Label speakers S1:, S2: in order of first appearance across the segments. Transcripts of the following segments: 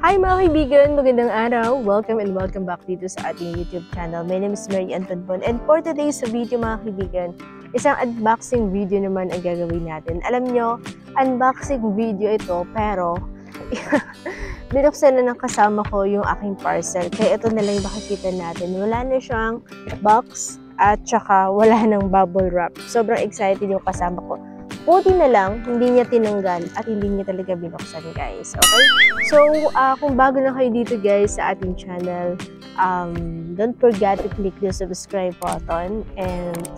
S1: Hi mga kaibigan! Magandang araw! Welcome and welcome back dito sa ating YouTube channel. My name is Mary Antonbon and for today's video mga kaibigan, isang unboxing video naman ang gagawin natin. Alam nyo, unboxing video ito pero binuksan na ng kasama ko yung aking parcel. Kaya ito na lang makikita natin. Wala na siyang box at saka wala ng bubble wrap. Sobrang excited yung kasama ko. Buti na lang, hindi niya tinanggal at hindi niya talaga binuksan, guys. Okay? So, kung bago na kayo dito, guys, sa ating channel, don't forget to click the subscribe button and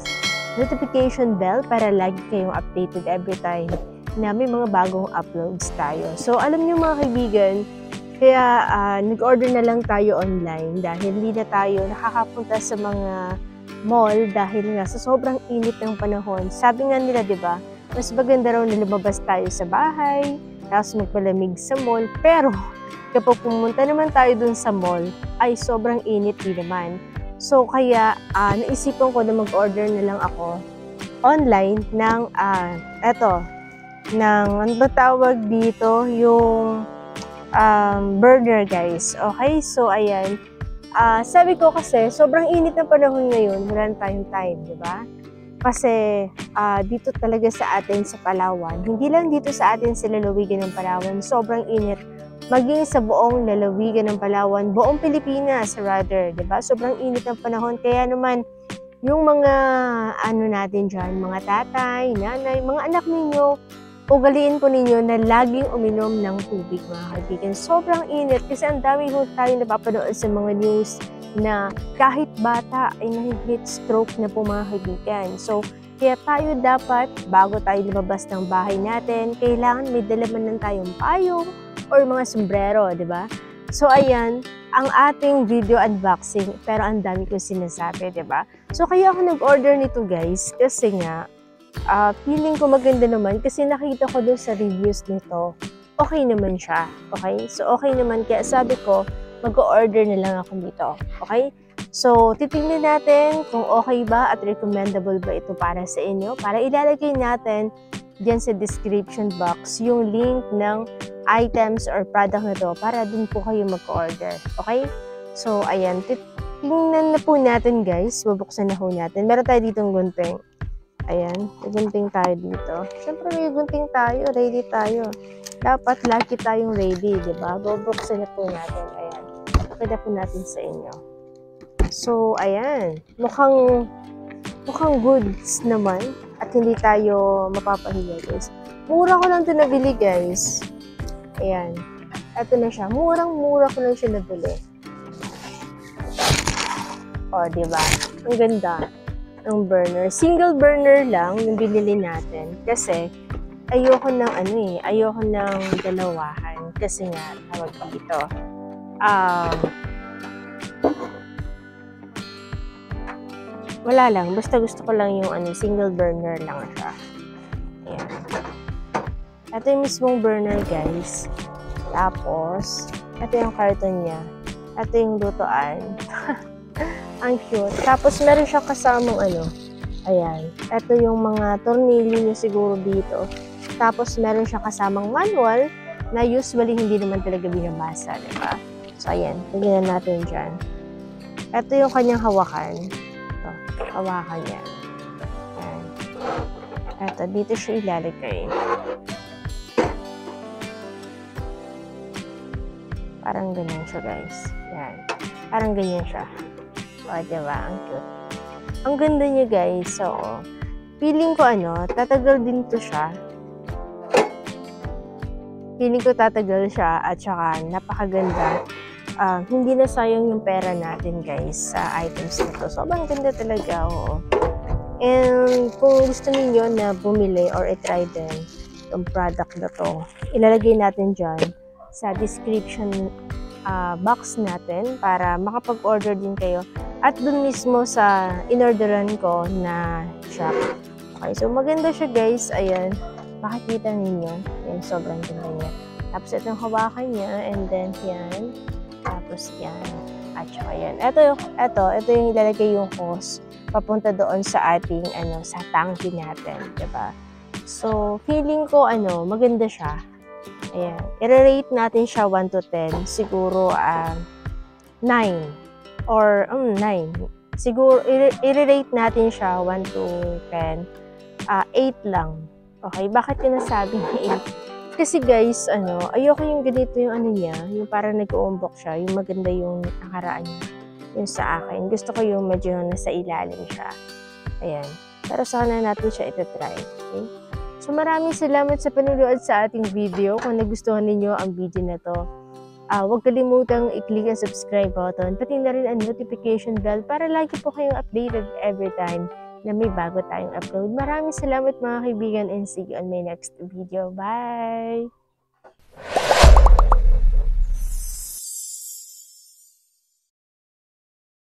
S1: notification bell para lagi kayong updated every time na may mga bagong uploads tayo. So, alam niyo mga kaibigan, kaya nag-order na lang tayo online dahil hindi na tayo nakakapunta sa mga mall dahil nga sa sobrang init ng panahon. Sabi nga nila, di ba, mas maganda raw na lumabas tayo sa bahay, tapos magpalamig sa mall. Pero, kapag pumunta naman tayo dun sa mall, ay sobrang init din naman. So, kaya naisipan ko na mag-order na lang ako online ng, ano ba tawag dito? Yung burner, guys. Okay? So, ayan. Sabi ko kasi, sobrang init ng panahon ngayon, wala na tayong time, di ba? Kasi dito talaga sa atin sa Palawan, hindi lang dito sa atin sa lalawigan ng Palawan, sobrang init. Maging sa buong lalawigan ng Palawan, buong Pilipinas rather, diba? Sobrang init ng panahon. Kaya naman, yung mga ano natin dyan, mga tatay, nanay, mga anak ninyo, ugaliin po ninyo na laging uminom ng tubig, mga kaibigan. Sobrang init kasi ang dami po tayo napapanood sa mga news na kahit bata ay nahihit stroke na po mga kaibigan. So, kaya tayo dapat, bago tayo lumabas ng bahay natin, kailangan may dalaman ng tayong payong or mga sombrero, di ba? So, ayan, ang ating video unboxing, pero ang dami ko sinasabi, di ba? So, kaya ako nag-order nito guys, kasi nga, feeling ko maganda naman, kasi nakita ko dun sa reviews nito, okay naman siya, okay? So, okay naman, kaya sabi ko, mag-order na lang ako dito. Okay? So, titingnan natin kung okay ba at recommendable ba ito para sa inyo. Para ilalagay natin dyan sa description box yung link ng items or product na to para dun po kayo mag-order. Okay? So, ayan. Tingnan na po natin guys. Bubuksan na po natin. Meron tayo ditong gunting. Ayan. May gunting tayo dito. Siyempre may gunting tayo. Ready tayo. Dapat lagi tayong ready. Diba? Bubuksan na po natin. Ayan. Pakita po natin sa inyo. So, ayan. Mukhang goods naman. At hindi tayo mapapahiya, guys. Mura ko lang ito nabili, guys. Ayan. Ito na siya. Murang-mura ko lang siya nabili. O, diba? Ang ganda ng burner. Single burner lang yung binili natin. Kasi, ayoko ng ayoko ng dalawahan. Kasi nga, tawag dito. Wala lang. Basta gusto ko lang yung single burner lang siya. Ayan. Ito yung mismong burner, guys. Tapos, ito yung carton niya. Ito yung lutuan. Ang cute. Tapos, meron siya kasamang ayan. Ito yung mga tornilyo niya siguro dito. Tapos, meron siya kasamang manual na usually hindi naman talaga binabasa, diba? So, ayan. Tignan natin dyan. Ito yung kanyang hawakan. Ito. Hawakan niya. Ayan. Ito. Dito siya ilalagay. Parang ganyan siya, guys. Ayan. Parang ganyan siya. O, diba? Ang cute. Ang ganda niya, guys. So, feeling ko tatagal din to siya. Feeling ko tatagal siya at saka napakaganda. Hindi na sayang yung pera natin guys sa items na to. Sobrang ganda talaga, oo. And kung gusto niyo na bumili or i-try din yung product na to, ilalagay natin dyan sa description box natin para makapag-order din kayo at dun mismo sa in-orderan ko na shop. Okay, so maganda siya guys. Ayan, makikita ninyo. Ayan, sobrang ganda niya. Tapos ito yung hawakan niya and then yan. Tapos yan. At saka yan. Ito yung ilalagay yung hose papunta doon sa ating sa tangke natin, diba? So, feeling ko maganda siya. Ayan. I-rate natin siya 1 to 10. Siguro 9 or 9. Siguro i-rate natin siya 1 to 10. 8 lang. Okay, bakit ko nasabing 8? Kasi guys, ayoko yung ganito yung niya, yung parang nag-uumbok siya, yung maganda yung nakaraan niya. Yung sa akin. Gusto ko yung medyo nasa ilalim siya. Ayan. Pero sana natin siya ito-try. Okay? So maraming salamat sa panonood sa ating video. Kung nagustuhan ninyo ang video na to, huwag kalimutang i-click ang subscribe button, pati na rin ang notification bell para lagi po kayong updated every time na may bago tayong upload. Maraming salamat mga kaibigan and see you on my next video. Bye!